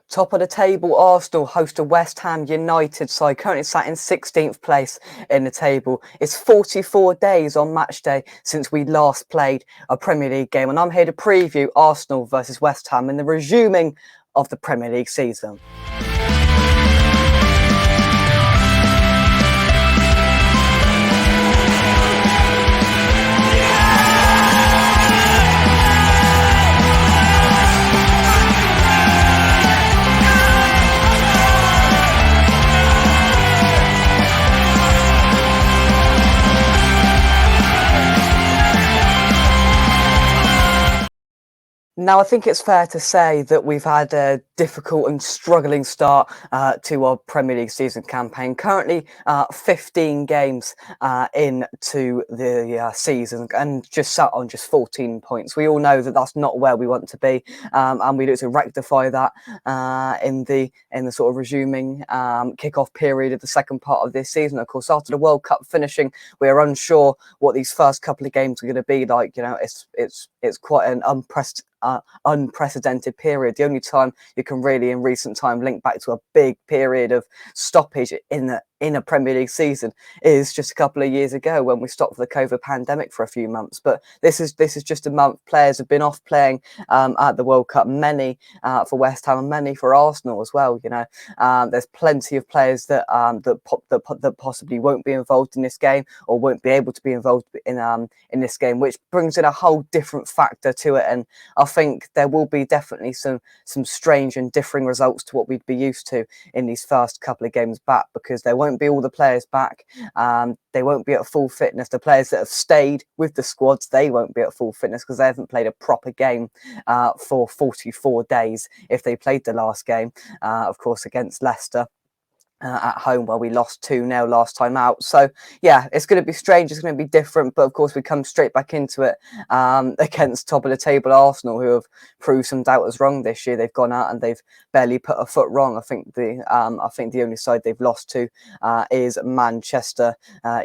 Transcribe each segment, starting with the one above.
Top of the table, Arsenal host a West Ham United side, currently sat in 16th place in the table. It's 44 days on match day since we last played a Premier League game, and I'm here to preview Arsenal versus West Ham in the resuming of the Premier League season. Now, I think it's fair to say that we've had a difficult and struggling start to our Premier League season campaign. Currently, 15 games into the season and just sat on just 14 points. We all know that that's not where we want to be, and we look to rectify that in the sort of resuming kick-off period of the second part of this season. Of course, after the World Cup finishing, we are unsure what these first couple of games are going to be like. You know, it's quite an unprecedented period. The only time you can really in recent time link back to a big period of stoppage in a Premier League season is just a couple of years ago when we stopped for the COVID pandemic for a few months. But this is just a month. Players have been off playing at the World Cup, many for West Ham and many for Arsenal as well. You know, there's plenty of players that possibly won't be involved in this game or won't be able to be involved in this game, which brings in a whole different factor to it. And I think there will be definitely some strange and differing results to what we'd be used to in these first couple of games back, because there won't be all the players back. They won't be at full fitness. The players that have stayed with the squads, they won't be at full fitness because they haven't played a proper game for 44 days if they played the last game, of course, against Leicester. At home, where we lost 2-0 last time out. So yeah, it's going to be strange, it's going to be different, but of course we come straight back into it against top of the table Arsenal, who have proved some doubters wrong this year. They've gone out and they've barely put a foot wrong. I think the only side they've lost to is Manchester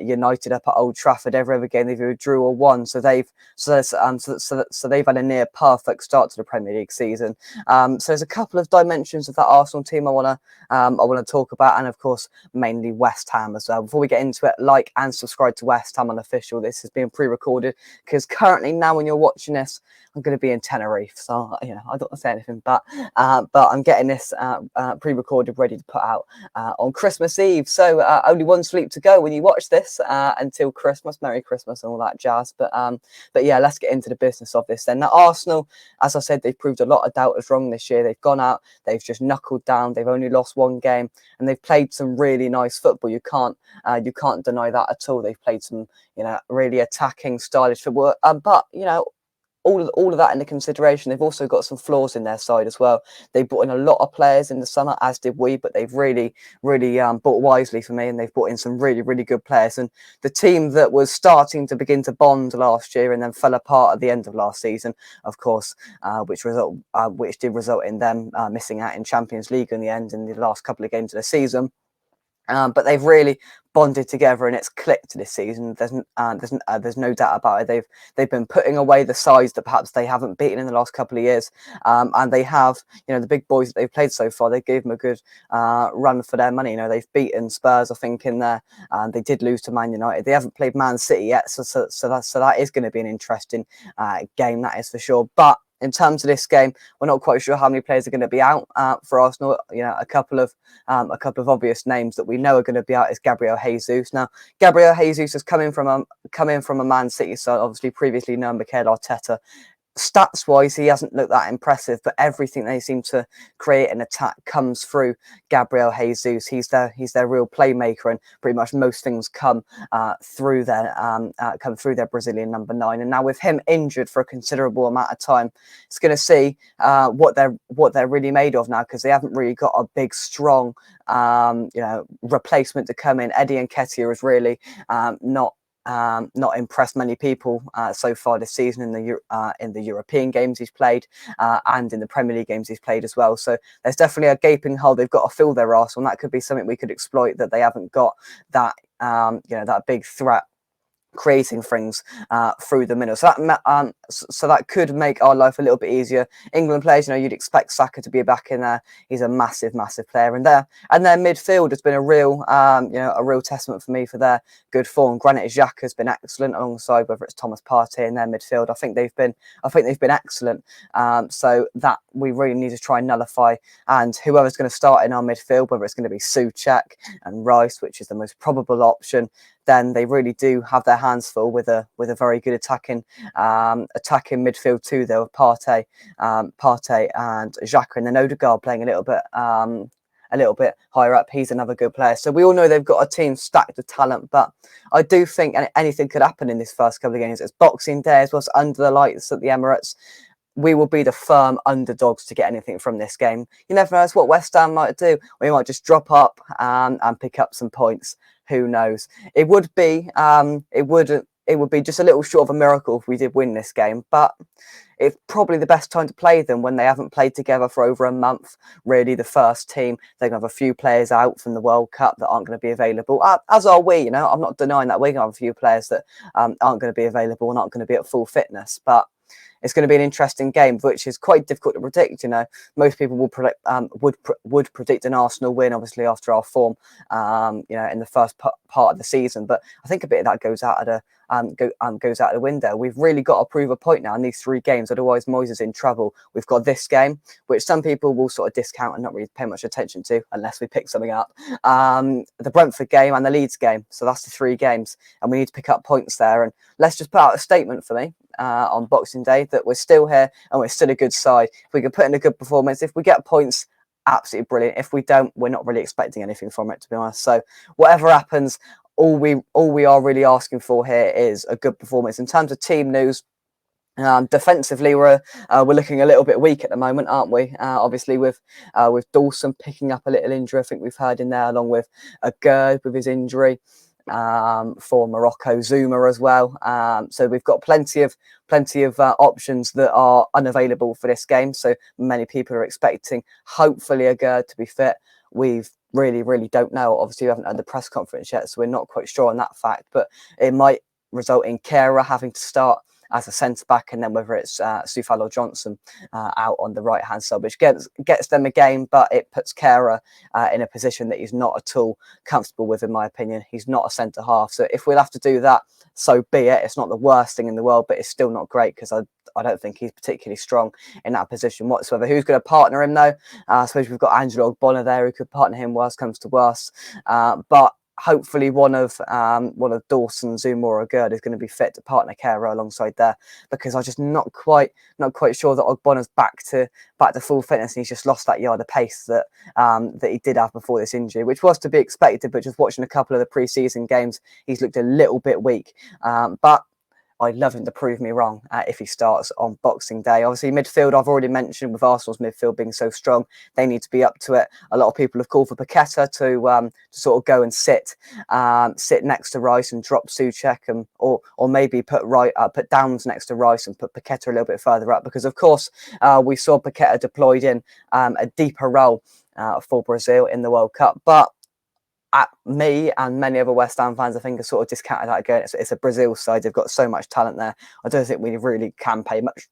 United up at Old Trafford. Every other game they've either drew or won, so they've had a near perfect start to the Premier League season. So there's a couple of dimensions of that Arsenal team I want to talk about, and of course mainly West Ham as well. Before we get into it, like and subscribe to West Ham Unofficial. This has been pre-recorded because currently now when you're watching this, I'm going to be in Tenerife, so you know I don't want to say anything, but I'm getting this pre-recorded, ready to put out on Christmas Eve. So only one sleep to go when you watch this until Christmas. Merry Christmas and all that jazz. But yeah, let's get into the business of this then. Now, Arsenal, as I said, they've proved a lot of doubters wrong this year. They've gone out, they've just knuckled down. They've only lost one game, and they've played some really nice football. You can't deny that at all. They've played some, you know, really attacking, stylish football. But you know, all of that into consideration, they've also got some flaws in their side as well. They brought in a lot of players in the summer, as did we, but they've really bought wisely for me, and they've brought in some really good players. And the team that was starting to begin to bond last year and then fell apart at the end of last season, of course, which did result in them missing out in Champions League in the end in the last couple of games of the season. But they've really bonded together and it's clicked this season. There's no doubt about it. They've been putting away the sides that perhaps they haven't beaten in the last couple of years, and they have, you know, the big boys that they've played so far. They gave them a good run for their money. You know, they've beaten Spurs, I think, in there. They did lose to Man United. They haven't played Man City yet, so that is going to be an interesting game, that is for sure. But in terms of this game, we're not quite sure how many players are going to be out for Arsenal. You know, a couple of obvious names that we know are going to be out is Gabriel Jesus. Now, Gabriel Jesus has come in from a Man City side, obviously previously known Mikel Arteta. Stats wise, he hasn't looked that impressive, but everything they seem to create an attack comes through Gabriel Jesus. He's their real playmaker, and pretty much most things come through their Brazilian number 9. And now with him injured for a considerable amount of time, it's going to see what they're really made of now, because they haven't really got a big, strong replacement to come in. Eddie Nketiah has really not impressed many people so far this season in the European games he's played and in the Premier League games he's played as well. So there's definitely a gaping hole. They've got to fill their arsenal, and that could be something we could exploit, that they haven't got that that big threat creating things through the middle. So that could make our life a little bit easier. England players, you'd expect Saka to be back in there. He's a massive player in there. And their midfield has been a real a real testament for me for their good form. Granit Xhaka has been excellent alongside whether it's Thomas Partey in their midfield. I think they've been excellent. So that we really need to try and nullify. And whoever's going to start in our midfield, whether it's going to be Souček and Rice, which is the most probable option, then they really do have their hands full with a very good attacking midfield too. Though Partey and Xhaka, and then Odegaard playing a little bit higher up. He's another good player. So we all know they've got a team stacked with talent, but I do think anything could happen in this first couple of games. It's Boxing Day as well, so under the lights at the Emirates. We will be the firm underdogs to get anything from this game. You never know what West Ham might do. We might just drop up and pick up some points. Who knows? It would be just a little short of a miracle if we did win this game, but it's probably the best time to play them when they haven't played together for over a month. Really, the first team, they're going to have a few players out from the World Cup that aren't going to be available, as are we. I'm not denying that we're going to have a few players that aren't going to be available and aren't going to be at full fitness, but it's going to be an interesting game, which is quite difficult to predict. Most people will predict, would predict an Arsenal win, obviously after our form, in the first part of the season. But I think a bit of that goes out of the window. We've really got to prove a point now in these 3 games, otherwise Moyes is in trouble. We've got this game, which some people will sort of discount and not really pay much attention to unless we pick something up. The Brentford game and the Leeds game. So that's the 3 games, and we need to pick up points there. And let's just put out a statement for me on Boxing Day that we're still here and we're still a good side. If we can put in a good performance, if we get points, absolutely brilliant. If we don't, we're not really expecting anything from it, to be honest. So whatever happens, all we are really asking for here is a good performance. In terms of team news, defensively, we're looking a little bit weak at the moment, aren't we? Obviously, with Dawson picking up a little injury, I think we've heard in there, along with Gerd with his injury. For Morocco, Zuma as well. So we've got plenty of options that are unavailable for this game. So many people are expecting, hopefully, a Gerd to be fit. We've really don't know. Obviously, we haven't had the press conference yet, so we're not quite sure on that fact. But it might result in Kehrer having to start as a centre back, and then whether it's Soufal or Johnson out on the right hand side, which gets them a game, but it puts Kehrer in a position that he's not at all comfortable with, in my opinion. He's not a centre half, so if we'll have to do that, so be it. It's not the worst thing in the world, but it's still not great because I don't think he's particularly strong in that position whatsoever. Who's going to partner him though? I suppose we've got Angelo Ogbonna there who could partner him, worst comes to worst, but hopefully one of Dawson, Zuma or Gerd is going to be fit to partner Kehrer alongside there, because I'm just not quite sure that Ogbonna's back to full fitness, and he's just lost that yard of pace that he did have before this injury, which was to be expected. But just watching a couple of the pre-season games, he's looked a little bit weak. But I'd love him to prove me wrong if he starts on Boxing Day. Obviously, midfield, I've already mentioned, with Arsenal's midfield being so strong, they need to be up to it. A lot of people have called for Paqueta to sort of go and sit next to Rice and drop Souček, and or maybe put Downs next to Rice and put Paqueta a little bit further up, because of course we saw Paqueta deployed in a deeper role for Brazil in the World Cup, but me and many other West Ham fans, I think, are sort of discounted that again. It's a Brazil side. They've got so much talent there. I don't think we really can pay much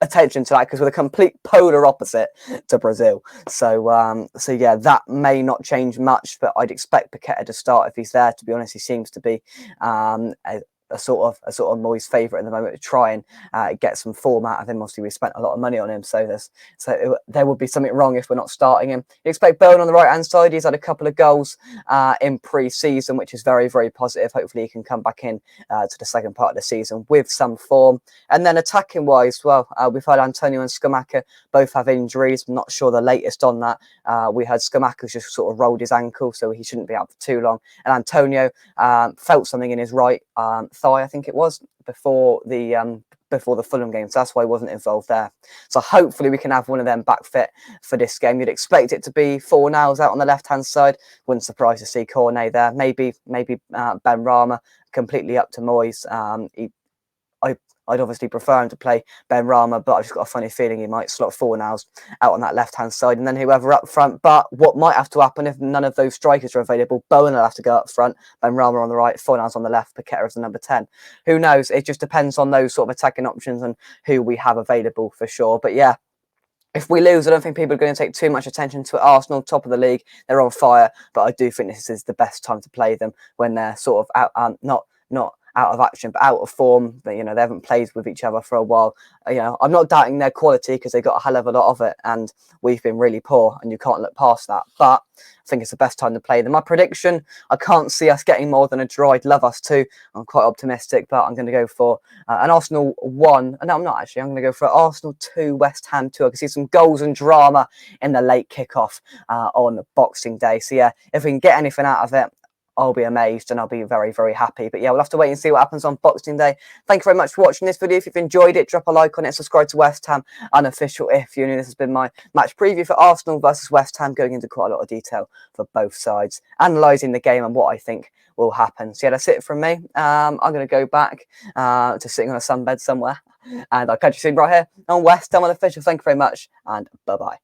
attention to that, because we're the complete polar opposite to Brazil. So yeah, that may not change much, but I'd expect Paqueta to start if he's there. To be honest, he seems to be a sort of Moyes' favourite at the moment, to try and get some form out of him. Obviously, we spent a lot of money on him, so there would be something wrong if we're not starting him. You expect Bowen on the right hand side. He's had a couple of goals in pre-season, which is very positive. Hopefully, he can come back in to the second part of the season with some form. And then attacking wise, well, we've had Antonio and Scamacca both have injuries. I'm not sure the latest on that. We had Scamacca's just sort of rolled his ankle, so he shouldn't be out for too long. And Antonio felt something in his right thigh, I think it was, before the Fulham game, so that's why he wasn't involved there. So hopefully we can have one of them back fit for this game. You'd expect it to be Fornals out on the left hand side. Wouldn't surprise to see Cornet there. Maybe Ben Rama. Completely up to Moyes. I'd obviously prefer him to play Ben Rama, but I've just got a funny feeling he might slot Fornals out on that left-hand side, and then whoever up front. But what might have to happen if none of those strikers are available, Bowen will have to go up front, Ben Rama on the right, Fornals on the left, Paqueta as the number 10. Who knows? It just depends on those sort of attacking options and who we have available for sure. But yeah, if we lose, I don't think people are going to take too much attention to it. Arsenal, top of the league, they're on fire, but I do think this is the best time to play them when they're sort of out, not out of action, but out of form. But, you know, they haven't played with each other for a while. You know, I'm not doubting their quality because they got a hell of a lot of it, and we've been really poor, and you can't look past that. But I think it's the best time to play them. My prediction, I can't see us getting more than a draw. I'd love us to. I'm quite optimistic, but I'm going to go for an Arsenal 1. No, I'm not actually. I'm going to go for Arsenal 2, West Ham 2. I can see some goals and drama in the late kickoff on Boxing Day. So yeah, if we can get anything out of it, I'll be amazed and I'll be very, very happy. But yeah, we'll have to wait and see what happens on Boxing Day. Thank you very much for watching this video. If you've enjoyed it, drop a like on it. Subscribe to West Ham Unofficial if you're new. This has been my match preview for Arsenal versus West Ham, going into quite a lot of detail for both sides, analysing the game and what I think will happen. So yeah, that's it from me. I'm going to go back to sitting on a sunbed somewhere. And I'll catch you soon right here on West Ham Unofficial. Thank you very much and bye-bye.